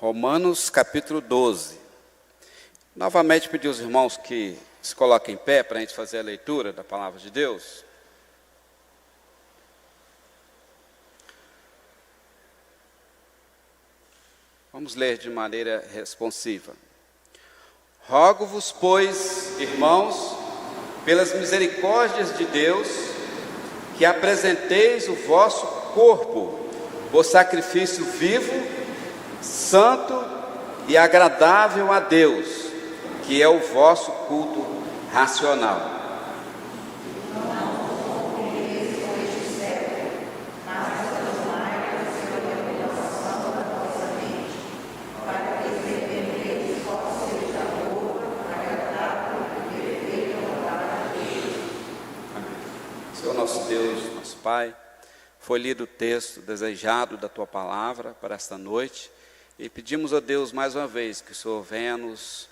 Romanos capítulo 12. Novamente pedir aos irmãos que se coloquem em pé para a gente fazer a leitura da palavra de Deus. Vamos ler de maneira responsiva. Rogo-vos, pois, irmãos, pelas misericórdias de Deus, que apresenteis o vosso corpo por sacrifício vivo, santo e agradável a Deus, que é o vosso culto racional. Senhor nosso Deus, nosso Pai, foi lido o texto desejado da Tua palavra para esta noite, e pedimos a Deus mais uma vez que o Senhor venha nos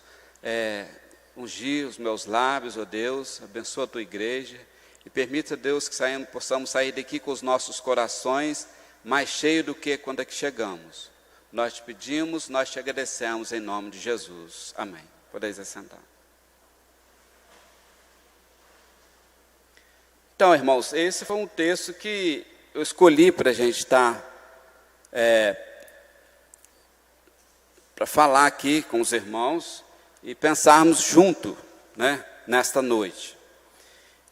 ungir os meus lábios, ó Deus, abençoa a Tua igreja, e permita, Deus, que possamos sair daqui com os nossos corações mais cheios do que quando aqui chegamos. Nós te pedimos, nós te agradecemos em nome de Jesus. Amém. Podeis assentar. Então, irmãos, esse foi um texto que eu escolhi para a gente estar, para falar aqui com os irmãos e pensarmos junto, né, nesta noite.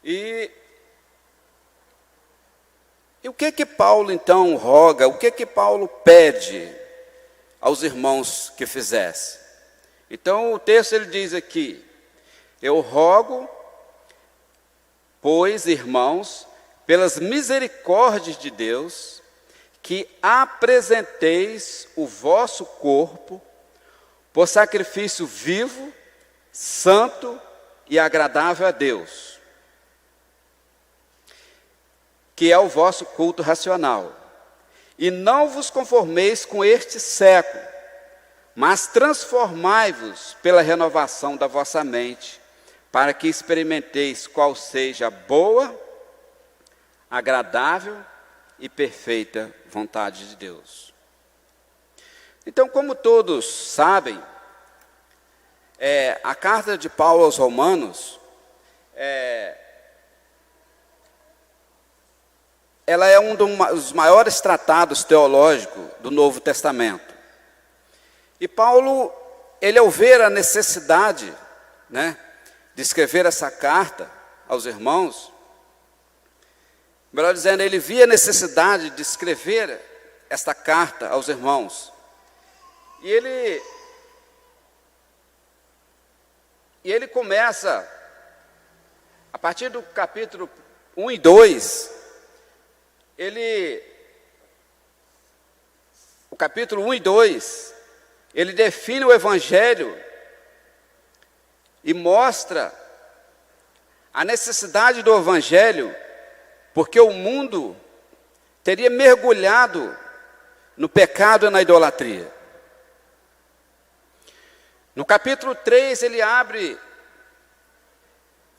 E o que Paulo então roga, o que Paulo pede aos irmãos que fizesse? Então o texto ele diz aqui: eu rogo, pois, irmãos, pelas misericórdias de Deus, que apresenteis o vosso corpo por sacrifício vivo, santo e agradável a Deus, que é o vosso culto racional. E não vos conformeis com este século, mas transformai-vos pela renovação da vossa mente, para que experimenteis qual seja a boa, agradável e perfeita vontade de Deus. Então, como todos sabem, a carta de Paulo aos Romanos, ela é um dos maiores tratados teológicos do Novo Testamento. E Paulo, ele ao ver a necessidade, né, de escrever essa carta aos irmãos, melhor dizendo, ele via a necessidade de escrever esta carta aos irmãos. E ele começa, a partir do capítulo 1 e 2, o capítulo 1 e 2, ele define o Evangelho e mostra a necessidade do Evangelho, porque o mundo teria mergulhado no pecado e na idolatria. No capítulo 3, ele abre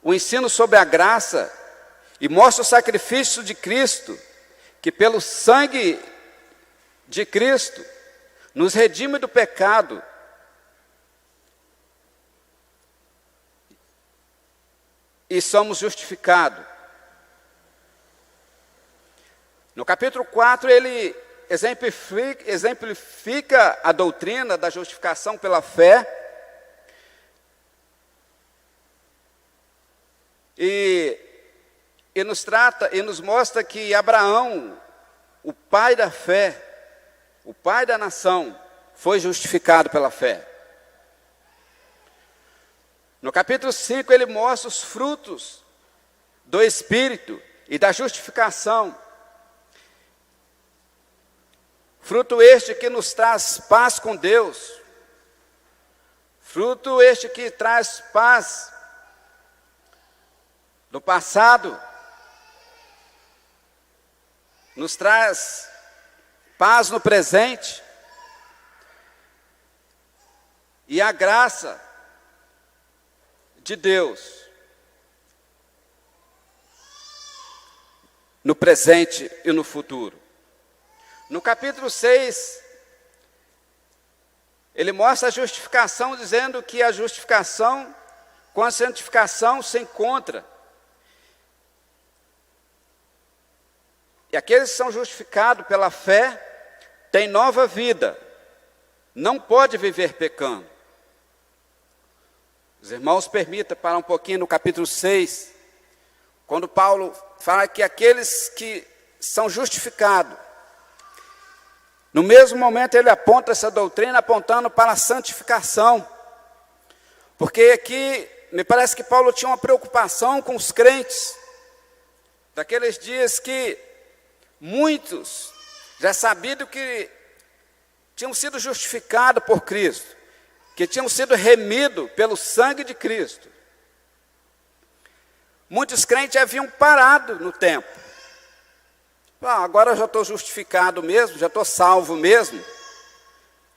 o ensino sobre a graça e mostra o sacrifício de Cristo, que pelo sangue de Cristo nos redime do pecado. E somos justificados. No capítulo 4, ele exemplifica a doutrina da justificação pela fé. E nos mostra que Abraão, o pai da fé, o pai da nação, foi justificado pela fé. No capítulo 5, ele mostra os frutos do Espírito e da justificação. Fruto este que nos traz paz com Deus. Fruto este que traz paz no passado. Nos traz paz no presente. E a graça de Deus no presente e no futuro. No capítulo 6, Ele mostra a justificação dizendo que a justificação com a santificação se encontra. E aqueles que são justificados pela fé têm nova vida, não pode viver pecando. Os irmãos permitam parar um pouquinho no capítulo 6, quando Paulo fala que aqueles que são justificados, no mesmo momento ele aponta essa doutrina apontando para a santificação. Porque aqui me parece que Paulo tinha uma preocupação com os crentes, daqueles dias que muitos já sabiam que tinham sido justificados por Cristo, que tinham sido remidos pelo sangue de Cristo. Muitos crentes haviam parado no tempo. Agora eu já estou justificado mesmo, já estou salvo mesmo.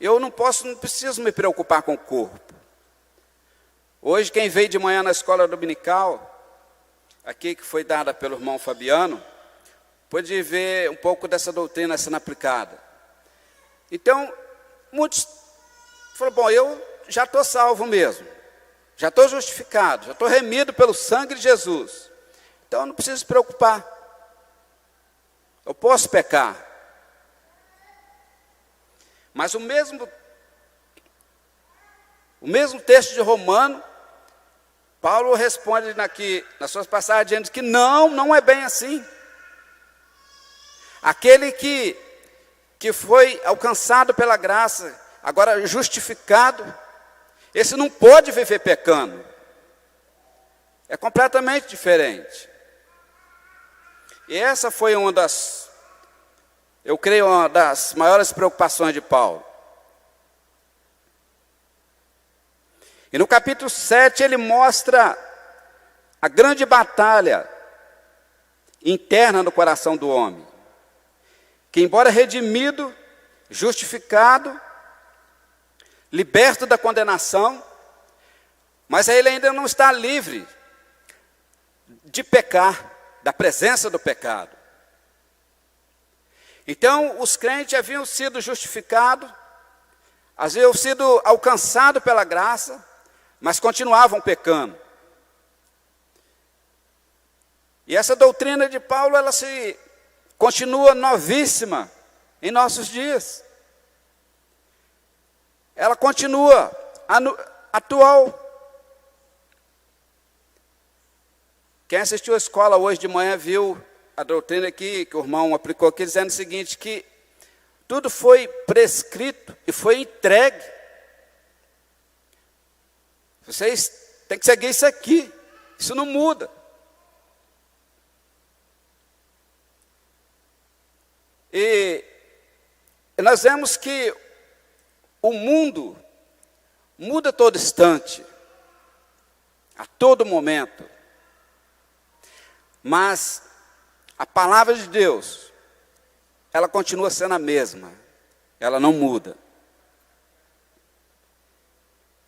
Eu não preciso me preocupar com o corpo. Hoje quem veio de manhã na escola dominical, aqui que foi dada pelo irmão Fabiano, pôde ver um pouco dessa doutrina sendo aplicada. Então, muitos falaram, bom, eu já estou salvo mesmo, já estou justificado, já estou remido pelo sangue de Jesus. Então eu não preciso me preocupar. Eu posso pecar. Mas o mesmo texto de Romano, Paulo responde aqui, nas suas passagens, dizendo que não é bem assim. Aquele que foi alcançado pela graça, agora justificado, esse não pode viver pecando. É completamente diferente. E essa foi uma das maiores preocupações de Paulo. E no capítulo 7 ele mostra a grande batalha interna no coração do homem. Que embora redimido, justificado, liberto da condenação, mas ele ainda não está livre de pecar, da presença do pecado. Então, os crentes haviam sido justificados, haviam sido alcançados pela graça, mas continuavam pecando. E essa doutrina de Paulo, ela continua novíssima em nossos dias. Ela continua atual. Quem assistiu à escola hoje de manhã viu a doutrina aqui, que o irmão aplicou aqui, dizendo o seguinte, que tudo foi prescrito e foi entregue. Vocês têm que seguir isso aqui, isso não muda. E nós vemos que o mundo muda a todo instante, a todo momento. Mas a palavra de Deus, ela continua sendo a mesma, ela não muda.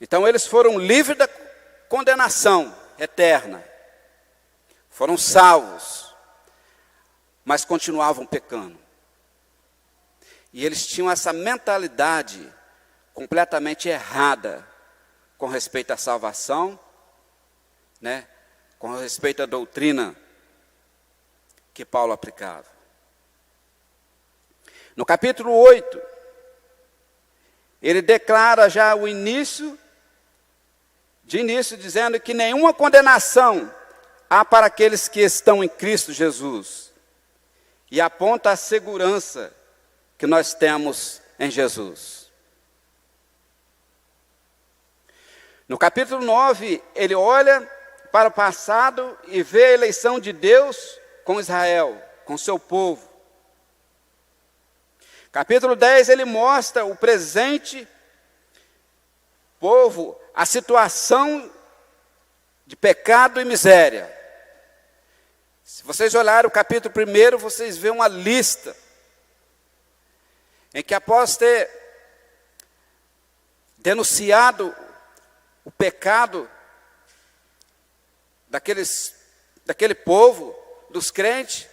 Então eles foram livres da condenação eterna, foram salvos, mas continuavam pecando. E eles tinham essa mentalidade completamente errada com respeito à salvação, né? Com respeito à doutrina que Paulo aplicava. No capítulo 8, ele declara já o início, dizendo que nenhuma condenação há para aqueles que estão em Cristo Jesus. E aponta a segurança que nós temos em Jesus. No capítulo 9, ele olha para o passado e vê a eleição de Deus com Israel, com seu povo. Capítulo 10, ele mostra o presente povo, a situação de pecado e miséria. Se vocês olharem o capítulo 1, vocês vêem uma lista em que, após ter denunciado o pecado daquele povo, dos crentes,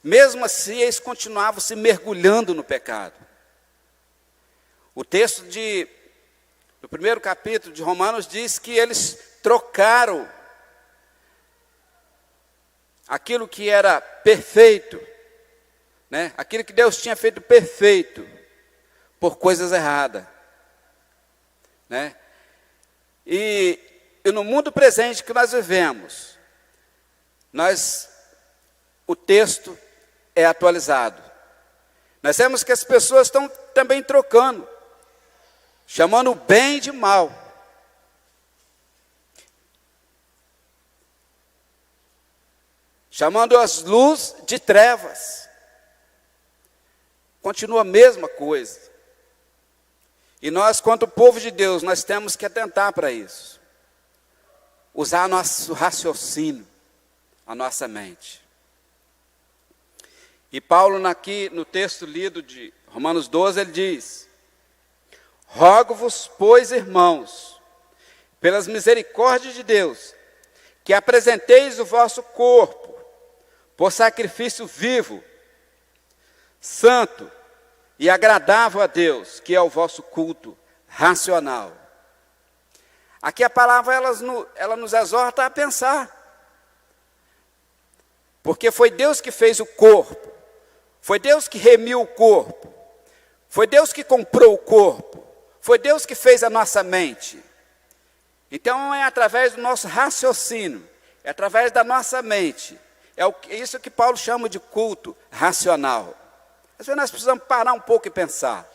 mesmo assim eles continuavam se mergulhando no pecado. O texto de no primeiro capítulo de Romanos, diz que eles trocaram aquilo que era perfeito, né? Aquilo que Deus tinha feito perfeito, por coisas erradas, né? E no mundo presente que nós vivemos, o texto é atualizado. Nós vemos que as pessoas estão também trocando, chamando o bem de mal. Chamando as luzes de trevas. Continua a mesma coisa. E nós, quanto povo de Deus, nós temos que atentar para isso. Usar nosso raciocínio, a nossa mente. E Paulo, aqui no texto lido de Romanos 12, ele diz: rogo-vos, pois, irmãos, pelas misericórdias de Deus, que apresenteis o vosso corpo por sacrifício vivo, santo e agradável a Deus, que é o vosso culto racional. Aqui a palavra ela nos exorta a pensar. Porque foi Deus que fez o corpo, foi Deus que remiu o corpo, foi Deus que comprou o corpo, foi Deus que fez a nossa mente. Então é através do nosso raciocínio, é através da nossa mente. É isso que Paulo chama de culto racional. Às vezes nós precisamos parar um pouco e pensar.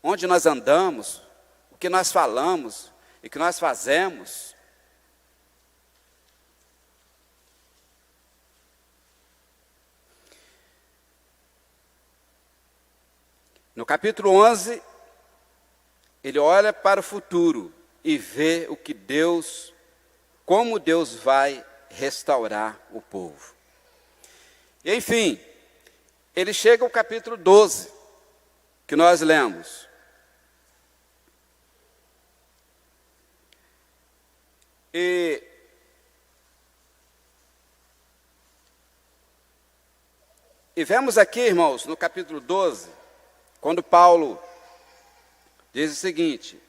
Onde nós andamos, o que nós falamos e o que nós fazemos. No capítulo 11, ele olha para o futuro e vê como Deus vai restaurar o povo. E, enfim, ele chega ao capítulo 12, que nós lemos. E vemos aqui, irmãos, no capítulo 12, quando Paulo diz o seguinte,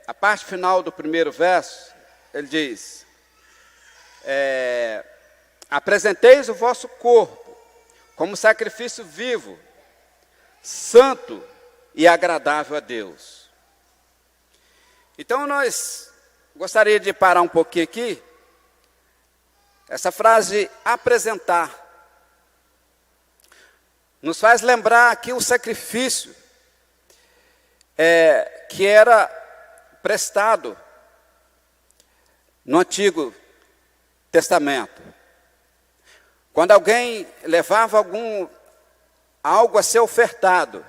a parte final do primeiro verso, ele diz, apresenteis o vosso corpo como sacrifício vivo, santo e agradável a Deus. Então nós gostaria de parar um pouquinho aqui, essa frase apresentar, nos faz lembrar aqui o sacrifício que era prestado no Antigo Testamento. Quando alguém levava algo a ser ofertado,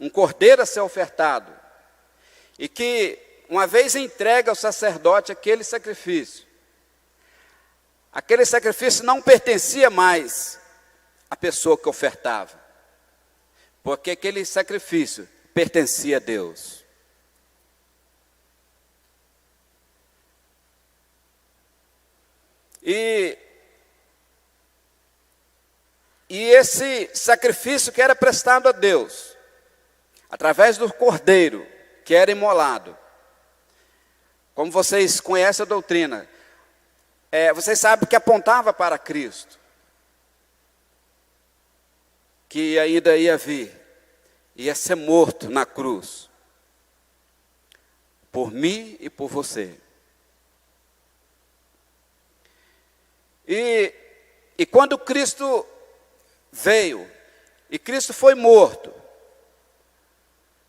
um cordeiro a ser ofertado, e que uma vez entregue ao sacerdote aquele sacrifício não pertencia mais à pessoa que ofertava, porque aquele sacrifício pertencia a Deus. E esse sacrifício que era prestado a Deus, através do cordeiro que era imolado, como vocês conhecem a doutrina, vocês sabem que apontava para Cristo, que ainda ia vir, ia ser morto na cruz, por mim e por você. E quando Cristo veio, e Cristo foi morto,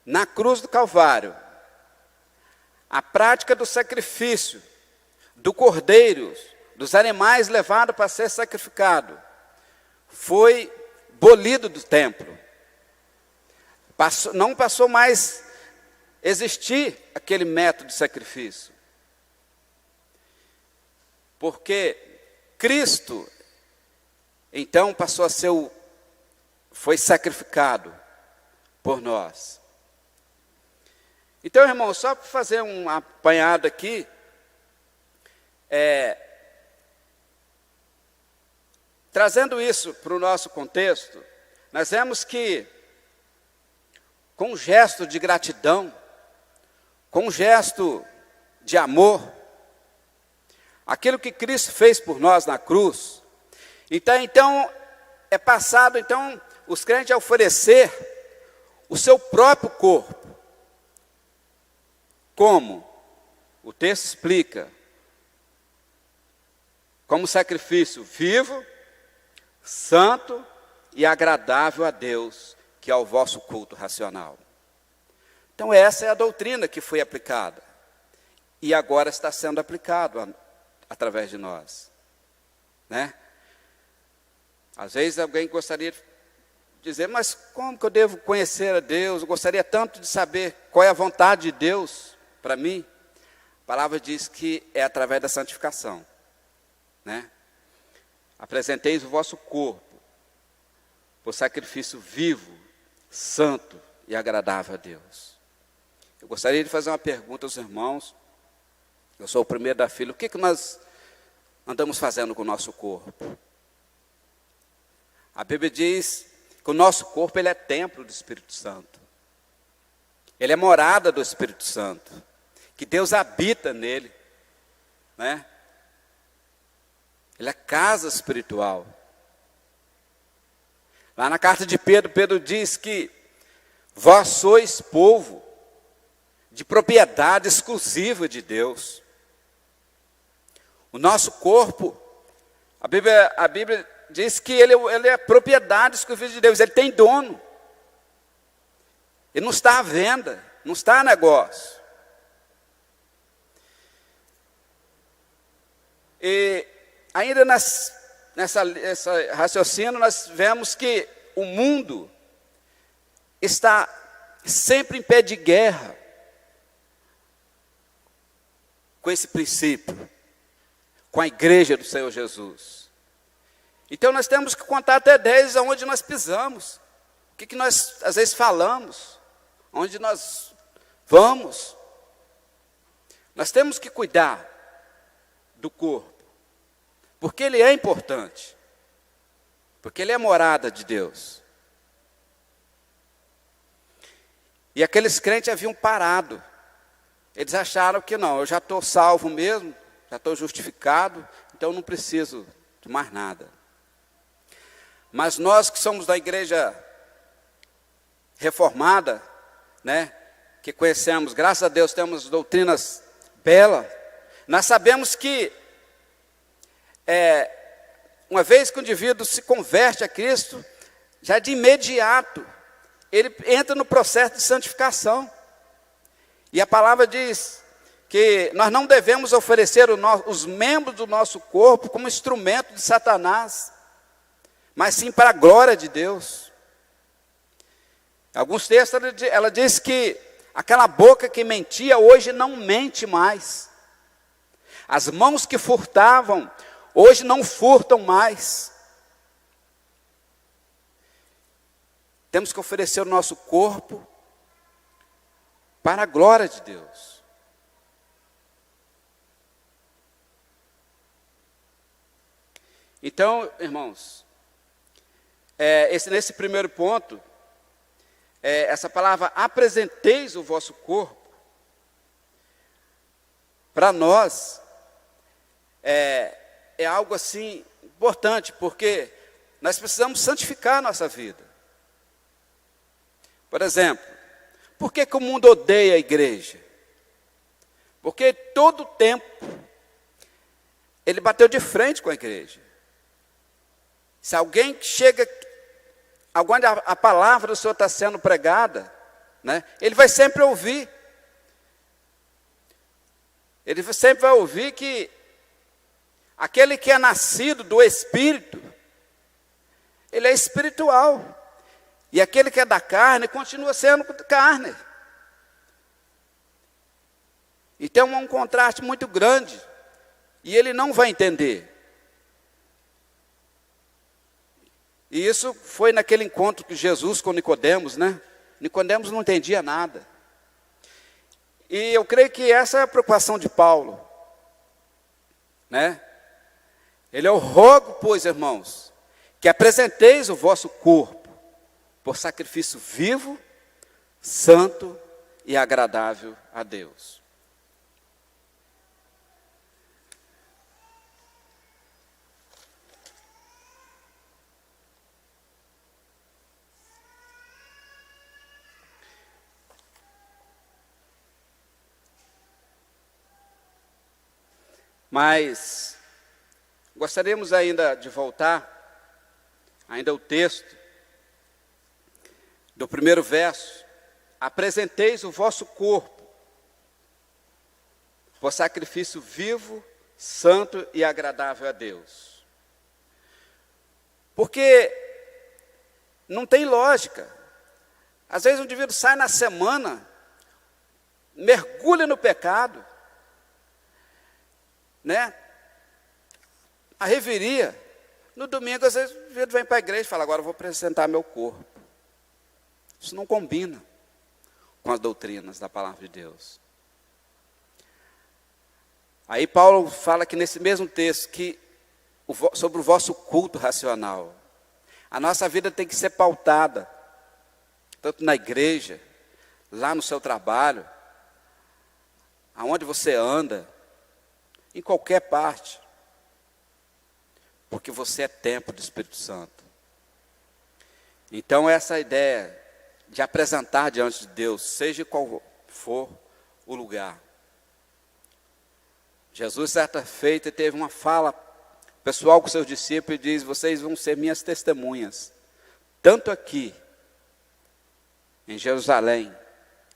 na cruz do Calvário, a prática do sacrifício, do cordeiro, dos animais levados para ser sacrificado, foi bolido do templo. Não passou mais a existir aquele método de sacrifício. Porque Cristo, então, passou a ser foi sacrificado por nós. Então, irmão, só para fazer um apanhado aqui, trazendo isso para o nosso contexto, nós vemos que com um gesto de gratidão, com um gesto de amor, aquilo que Cristo fez por nós na cruz. Então é passado, os crentes a oferecer o seu próprio corpo. Como? O texto explica. Como sacrifício vivo, santo e agradável a Deus, que é o vosso culto racional. Então essa é a doutrina que foi aplicada. E agora está sendo aplicado através de nós. Né? Às vezes alguém gostaria de dizer, mas como que eu devo conhecer a Deus? Eu gostaria tanto de saber qual é a vontade de Deus para mim. A palavra diz que é através da santificação. Né? Apresenteis o vosso corpo por sacrifício vivo, santo e agradável a Deus. Eu gostaria de fazer uma pergunta aos irmãos. Eu sou o primeiro da fila. O que nós andamos fazendo com o nosso corpo? A Bíblia diz que o nosso corpo ele é templo do Espírito Santo. Ele é morada do Espírito Santo. Que Deus habita nele. Né? Ele é casa espiritual. Lá na carta de Pedro, Pedro diz que vós sois povo de propriedade exclusiva de Deus. O nosso corpo, a Bíblia diz que ele é propriedade exclusiva de Deus, ele tem dono. Ele não está à venda, não está a negócio. E ainda nessa raciocínio, nós vemos que o mundo está sempre em pé de guerra com esse princípio, com a igreja do Senhor Jesus. Então nós temos que contar até 10 aonde nós pisamos, o que nós às vezes falamos, onde nós vamos. Nós temos que cuidar do corpo, porque ele é importante, porque ele é morada de Deus. E aqueles crentes haviam parado, eles acharam que não, eu já estou salvo mesmo, já estou justificado, então eu não preciso de mais nada. Mas nós que somos da igreja reformada, né, que conhecemos, graças a Deus temos doutrinas belas, nós sabemos que uma vez que o indivíduo se converte a Cristo, já de imediato, ele entra no processo de santificação. E a palavra diz que nós não devemos oferecer os membros do nosso corpo como instrumento de Satanás, mas sim para a glória de Deus. Em alguns textos ela diz que aquela boca que mentia hoje não mente mais. As mãos que furtavam hoje não furtam mais. Temos que oferecer o nosso corpo para a glória de Deus. Então, irmãos, nesse primeiro ponto, essa palavra, apresenteis o vosso corpo, para nós, é algo assim importante, porque nós precisamos santificar a nossa vida. Por exemplo, por que o mundo odeia a igreja? Porque todo o tempo ele bateu de frente com a igreja. Se alguém chega, onde a palavra do Senhor está sendo pregada, né, ele vai sempre ouvir. Ele sempre vai ouvir que aquele que é nascido do Espírito, ele é espiritual. E aquele que é da carne, continua sendo carne. Então é um contraste muito grande. E ele não vai entender. E isso foi naquele encontro que Jesus com Nicodemos, né? Nicodemos não entendia nada. E eu creio que essa é a preocupação de Paulo. Né? Ele: eu rogo, pois, irmãos, que apresenteis o vosso corpo por sacrifício vivo, santo e agradável a Deus. Mas gostaríamos ainda de voltar, ainda o texto do primeiro verso: apresenteis o vosso corpo por sacrifício vivo, santo e agradável a Deus. Porque não tem lógica. Às vezes o indivíduo sai na semana, mergulha no pecado, né? A reveria. No domingo, às vezes, o indivíduo vem para a igreja e fala: agora eu vou apresentar meu corpo. Isso não combina com as doutrinas da palavra de Deus. Aí Paulo fala que nesse mesmo texto, que sobre o vosso culto racional. A nossa vida tem que ser pautada, tanto na igreja, lá no seu trabalho, aonde você anda, em qualquer parte, porque você é templo do Espírito Santo. Então essa ideia de apresentar diante de Deus, seja qual for o lugar. Jesus, certa feita, teve uma fala pessoal com seus discípulos e diz: vocês vão ser minhas testemunhas, tanto aqui, em Jerusalém,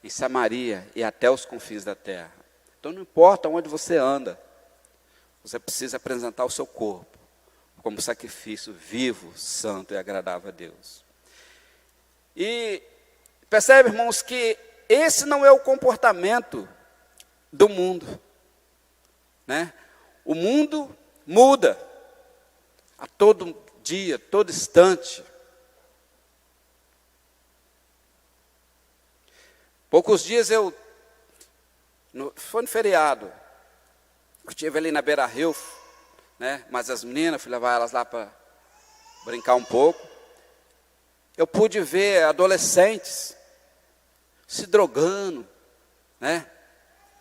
em Samaria e até os confins da terra. Então não importa onde você anda, você precisa apresentar o seu corpo como sacrifício vivo, santo e agradável a Deus. E percebe, irmãos, que esse não é o comportamento do mundo, né? O mundo muda a todo dia, todo instante. Poucos dias foi no feriado, eu estive ali na Beira-Rio, né? Mas as meninas, fui levar elas lá para brincar um pouco. Eu pude ver adolescentes se drogando, né?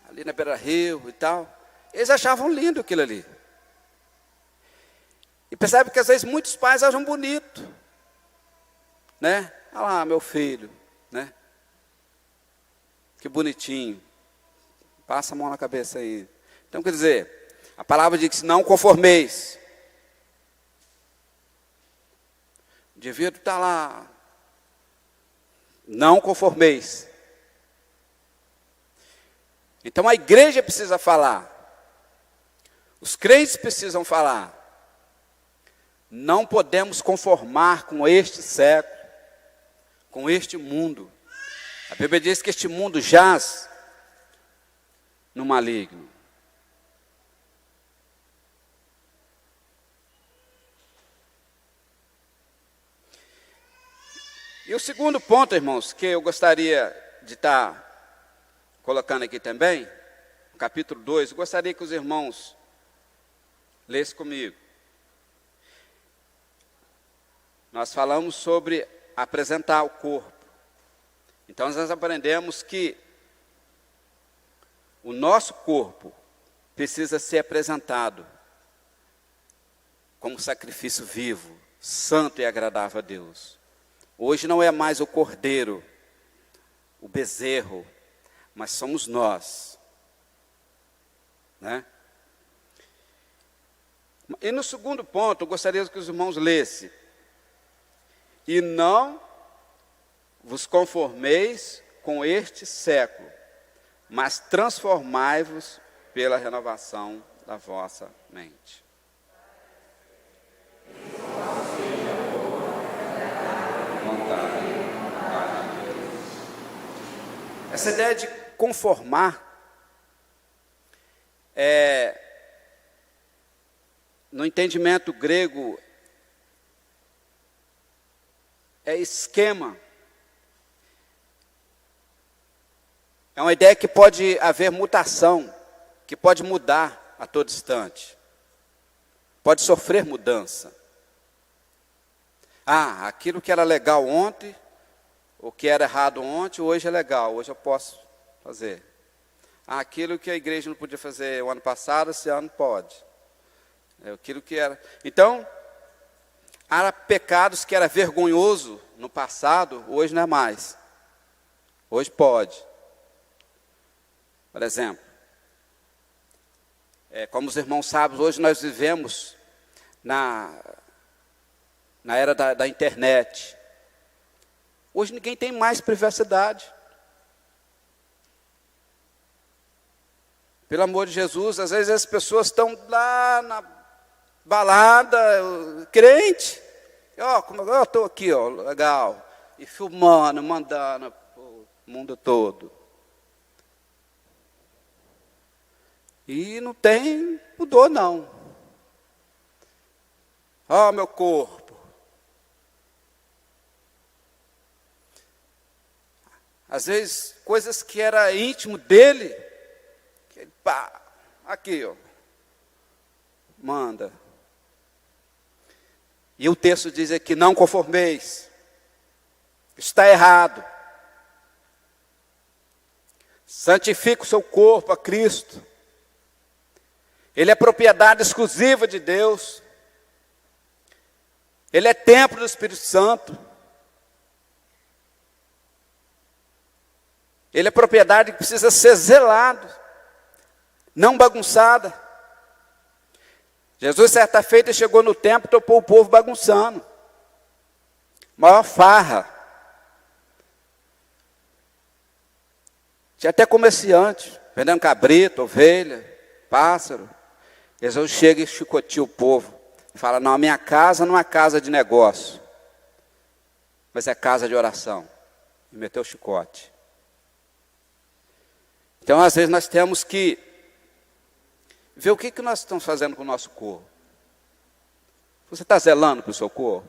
Ali na Beira-Rio e tal. Eles achavam lindo aquilo ali. E percebe que às vezes muitos pais acham bonito, né? Olha lá, meu filho, né? Que bonitinho. Passa a mão na cabeça aí. Então, quer dizer, a palavra diz: não conformeis. O indivíduo está lá. Não conformeis. Então a igreja precisa falar. Os crentes precisam falar. Não podemos conformar com este século, com este mundo. A Bíblia diz que este mundo jaz no maligno. E o segundo ponto, irmãos, que eu gostaria de estar colocando aqui também, no capítulo 2, eu gostaria que os irmãos lessem comigo. Nós falamos sobre apresentar o corpo. Então nós aprendemos que o nosso corpo precisa ser apresentado como sacrifício vivo, santo e agradável a Deus. Hoje não é mais o cordeiro, o bezerro, mas somos nós, né? E no segundo ponto, eu gostaria que os irmãos lessem: e não vos conformeis com este século, mas transformai-vos pela renovação da vossa mente. Essa ideia de conformar no entendimento grego, é esquema. É uma ideia que pode haver mutação, que pode mudar a todo instante. Pode sofrer mudança. Aquilo que era legal ontem, O que era errado ontem, hoje é legal, hoje eu posso fazer. Aquilo que a igreja não podia fazer o ano passado, esse ano pode. Aquilo que era. Então, há pecados que era vergonhoso no passado, hoje não é mais. Hoje pode. Por exemplo, como os irmãos sabem, hoje nós vivemos na era da internet. Hoje ninguém tem mais privacidade. Pelo amor de Jesus, às vezes as pessoas estão lá na balada, crente, como eu estou aqui, legal, e filmando, mandando para o mundo todo. E não tem pudor, não. Meu corpo. Às vezes, coisas que era íntimo dele, que ele, aqui, manda. E o texto diz aqui, não conformeis. Está errado. Santifique o seu corpo a Cristo. Ele é propriedade exclusiva de Deus. Ele é templo do Espírito Santo. Ele é propriedade que precisa ser zelado, não bagunçada. Jesus, certa feita, chegou no templo e topou o povo bagunçando. Maior farra. Tinha até comerciante, vendendo cabrito, ovelha, pássaro. Jesus chega e chicoteia o povo. Fala, não, a minha casa não é casa de negócio, mas é casa de oração. E meteu o chicote. Então, às vezes, nós temos que ver o que nós estamos fazendo com o nosso corpo. Você está zelando para o seu corpo?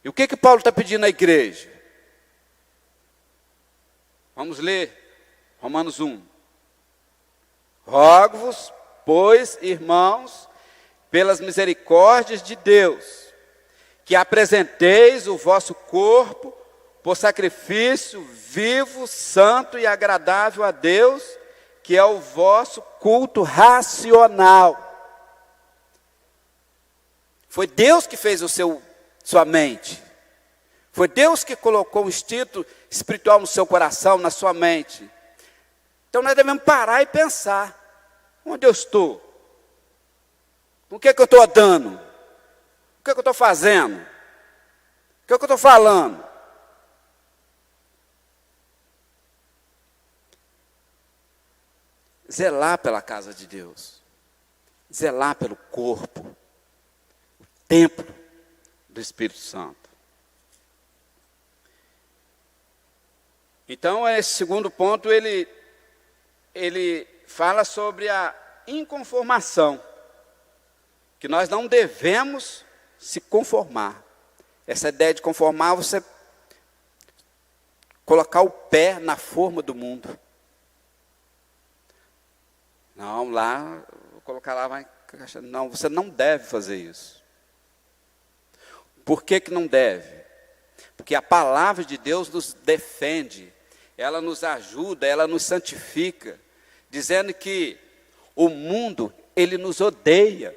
E o que Paulo está pedindo à igreja? Vamos ler Romanos 1. Rogo-vos, pois, irmãos, pelas misericórdias de Deus, que apresenteis o vosso corpo por sacrifício vivo, santo e agradável a Deus, que é o vosso culto racional. Foi Deus que fez sua mente. Foi Deus que colocou um instinto espiritual no seu coração, na sua mente. Então nós devemos parar e pensar, onde eu estou? Com o que eu estou dando? O que eu estou fazendo? O que eu estou falando? Zelar pela casa de Deus, zelar pelo corpo, o templo do Espírito Santo. Então, esse segundo ponto, ele fala sobre a inconformação, que nós não devemos se conformar. Essa ideia de conformar, você colocar o pé na forma do mundo. Não, lá, vou colocar lá, vai encaixar. Não, você não deve fazer isso. Por que não deve? Porque a palavra de Deus nos defende, ela nos ajuda, ela nos santifica, dizendo que o mundo, ele nos odeia,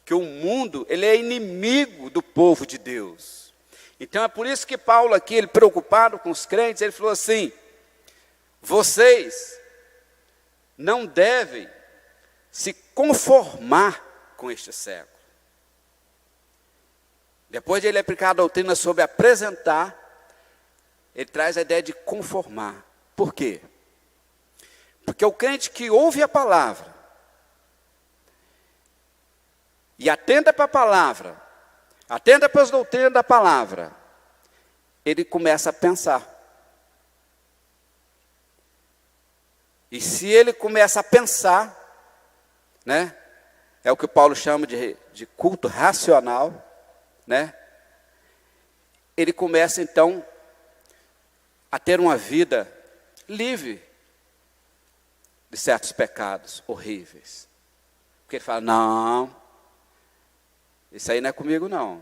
que o mundo, ele é inimigo do povo de Deus. Então é por isso que Paulo aqui, ele preocupado com os crentes, ele falou assim, vocês não devem se conformar com este século. Depois de ele aplicar a doutrina sobre apresentar, ele traz a ideia de conformar. Por quê? Porque o crente que ouve a palavra e atenta para a palavra, atenta para as doutrinas da palavra, ele começa a pensar. E se ele começa a pensar, né, é o que Paulo chama de culto racional, né, ele começa então a ter uma vida livre de certos pecados horríveis. Porque ele fala, não, isso aí não é comigo não.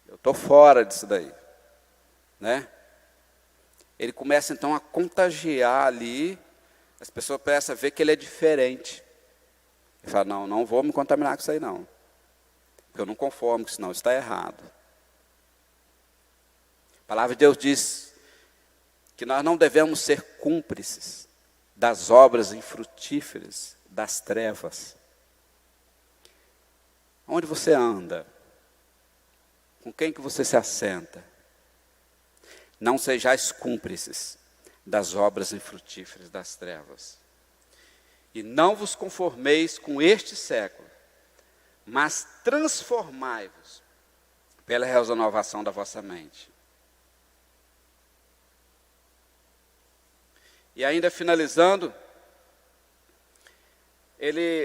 eu estou fora disso daí, né? Ele começa então a contagiar ali, as pessoas começam a ver que ele é diferente. Ele fala, não, não vou me contaminar com isso aí não, porque eu não conformo com isso não, isso está errado. A palavra de Deus diz que nós não devemos ser cúmplices das obras infrutíferas das trevas. Onde você anda? Com quem que você se assenta? Não sejais cúmplices das obras infrutíferas das trevas. E não vos conformeis com este século, mas transformai-vos pela renovação da vossa mente. E ainda finalizando,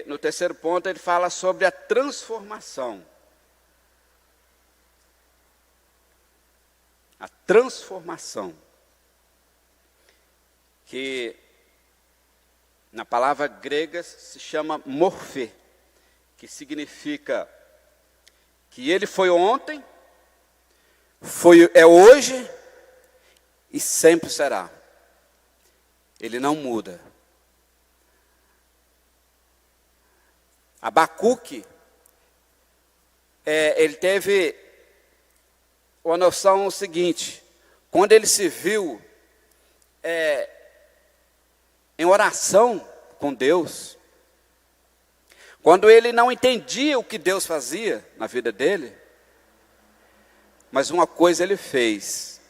no terceiro ponto, ele fala sobre a transformação. A transformação. Que na palavra grega se chama morfê, que significa que ele foi ontem, é hoje e sempre será. Ele não muda. Abacuque, ele teve uma noção seguinte, quando ele se viu em oração com Deus, quando ele não entendia o que Deus fazia na vida dele, mas uma coisa ele fez,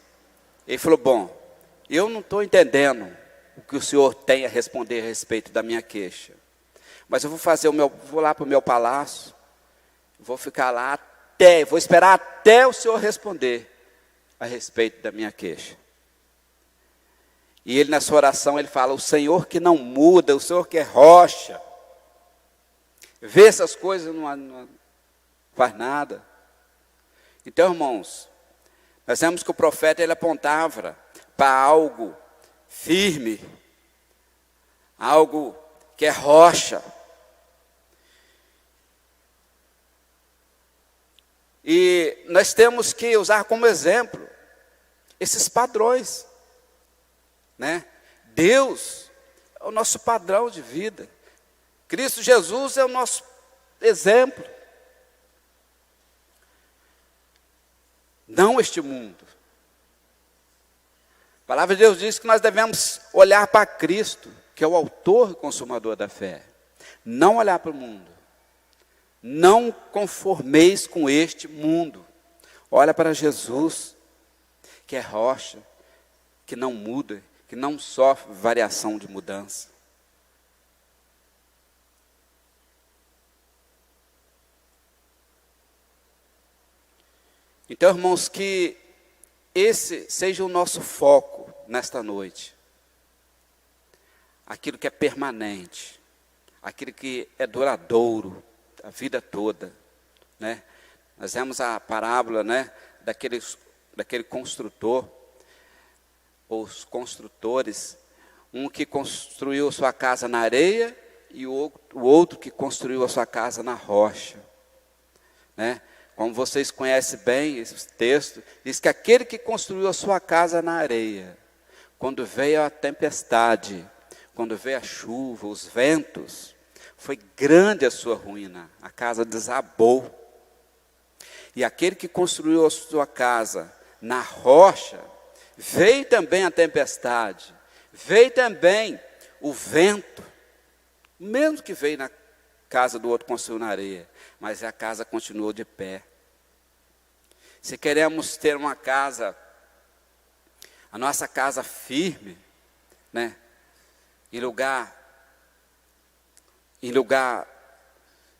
ele falou, bom, eu não estou entendendo o que o Senhor tem a responder a respeito da minha queixa, mas eu vou lá para o meu palácio, vou ficar lá vou esperar até o Senhor responder a respeito da minha queixa. E ele, na sua oração, ele fala, o Senhor que não muda, o Senhor que é rocha, vê essas coisas, não faz nada. Então, irmãos, nós vemos que o profeta, ele apontava para algo firme, algo que é rocha. E nós temos que usar como exemplo esses padrões, né? Deus é o nosso padrão de vida. Cristo Jesus é o nosso exemplo. Não este mundo. A palavra de Deus diz que nós devemos olhar para Cristo, que é o autor e consumador da fé. Não olhar para o mundo. Não conformeis com este mundo. Olha para Jesus, que é rocha, que não muda, que não sofre variação de mudança. Então, irmãos, que esse seja o nosso foco nesta noite. Aquilo que é permanente, aquilo que é duradouro, a vida toda, né? Nós vemos a parábola, né, daquele construtor, os construtores, um que construiu a sua casa na areia e o outro que construiu a sua casa na rocha, né? Como vocês conhecem bem esse texto, diz que aquele que construiu a sua casa na areia, quando veio a tempestade, quando veio a chuva, os ventos, foi grande a sua ruína, a casa desabou. E aquele que construiu a sua casa na rocha, veio também a tempestade, veio também o vento, mesmo que veio na casa do outro construiu na areia, mas a casa continuou de pé. Se queremos ter uma casa, a nossa casa firme, né, em lugar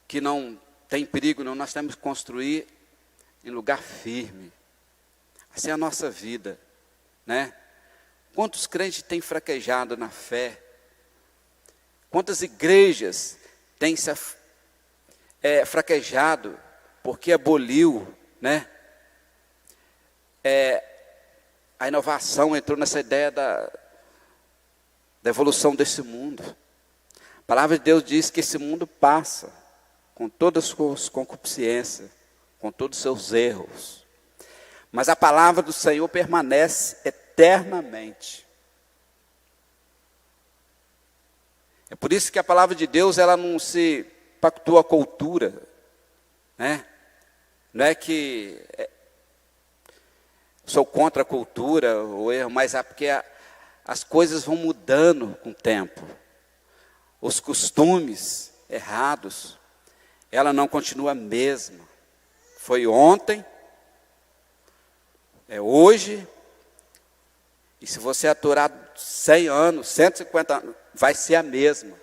que não tem perigo, não, nós temos que construir em lugar firme. Assim é a nossa vida, né? Quantos crentes têm fraquejado na fé? Quantas igrejas têm se fraquejado porque aboliu, né? A inovação entrou nessa ideia da evolução desse mundo. A palavra de Deus diz que esse mundo passa, com todas as suas concupiscências, com todos os seus erros. mas a palavra do Senhor permanece eternamente. É por isso que a palavra de Deus, ela não se pactua com a cultura, né? Não é que sou contra a cultura ou erro, mas é porque as coisas vão mudando com o tempo. Os costumes errados, ela não continua a mesma. Foi ontem, é hoje, e se você aturar 100 anos, 150 anos, vai ser a mesma.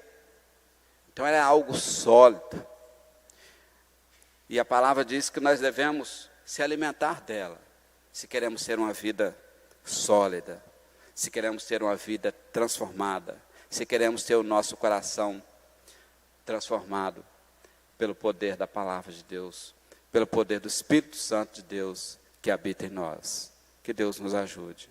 Então ela é algo sólido. E a palavra diz que nós devemos se alimentar dela, se queremos ter uma vida sólida, se queremos ter uma vida transformada, se queremos ter o nosso coração transformado pelo poder da palavra de Deus, pelo poder do Espírito Santo de Deus que habita em nós. Que Deus nos ajude.